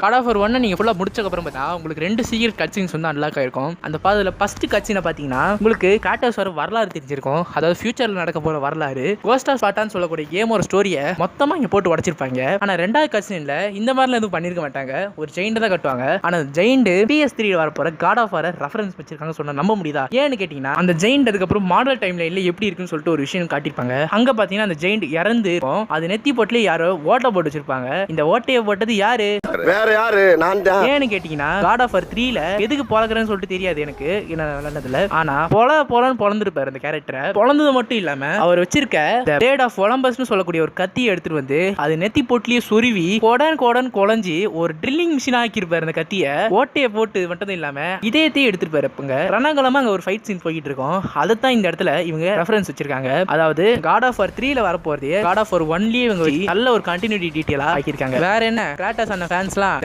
God of வார் 1 நீங்க ஃபுல்லா முடிச்சதுக்கப்புறம் பார்த்தா உங்களுக்கு 2 சீக்ரெட் கட்சின்ஸ் வந்து அன்லாக் ஆயிருக்கும். அந்த பாதையில் ஃபர்ஸ்ட் கட்சினை பார்த்தீங்கன்னா உங்களுக்கு கிராட்டோஸ் வர வரலாறு தெரிஞ்சிருக்கும். அதாவது ஃபியூச்சரில் நடக்க போகிற வரலாறு கோஸ்ட் ஆஃப் ஸ்பார்டான்னு சொல்லக்கூடிய கேமோட ஸ்டோரியை மொத்தமாக இங்கே போட்டு உடச்சிருப்பாங்க. ஆனால் ரெண்டாவது கட்சினில் இந்த மாதிரிலாம் எதுவும் பண்ணியிருக்க மாட்டாங்க. ஒரு ஜெயிண்ட் தான் கட்டுவாங்க. ஆனால் ஜெயிண்ட் PS3 வரப்போகிற காட் ஆஃப் வார் ரெஃபரன்ஸ் வச்சிருக்காங்க சொன்னால் நம்ப முடியுதா? ஏன்னு கேட்டிங்கன்னா அந்த ஜெயிண்ட் அதுக்கப்புறம் மாடல் டைம் லைனில் எப்படி இருக்குன்னு சொல்லிட்டு ஒரு விஷயம் காட்டியிருப்பாங்க. அங்கே பார்த்தீங்கன்னா அந்த ஜெயிண்ட் இறந்து அது நெத்தி போட்டுல யாரோ ஓட்டை போட்டு வச்சிருப்பாங்க. இந்த ஓட்டையை போட்டது யாரு? வேற யாரு? நான் தான். ஏன்னு கேட்டீங்கன்னா காட் ஆஃப் வார் 3ல எதுக்கு பொளக்குறேன்னு சொல்லிட்டு தெரியாது எனக்கு என்ன விளையாடுறதுல. ஆனா பொலன்னு பொளந்துருப்பாரு அந்த கேரக்டரை. பொளந்தது மட்டும் இல்லாம அவர் வச்சிருக்க பிளேட் ஆஃப் ஒலம்பஸ்னு சொல்லக்கூடிய ஒரு கத்தியை எடுத்துட்டு வந்து அது நெத்தி போட்டுலயே சொருவி கோடன் குழஞ்சி ஒரு ட்ரில்லிங் மிஷின் ஆக்கிருப்பாரு. அந்த கத்தியை ஓட்டையை போட்டு மட்டும் இல்லாம இதயத்தையும் எடுத்துட்டு இருப்பாங்க. ரணகலமா அங்க ஒரு ஃபைட் சீன் போயிட்டு இருக்கும். அதைத்தான் இந்த இடத்துல இவங்க ரெஃபரன்ஸ் வச்சிருக்காங்க. அதாவது காட் ஆஃப் வார் 3ல வரப்போறது காட் ஆஃப் வார் 1லயே இவங்க நல்ல ஒரு கண்டினியூட்டி டீடைலா ஆக்கியிருக்காங்க. வேற என்ன கிராட்டோஸ் அந்த ஃபேன்ஸ்லாம்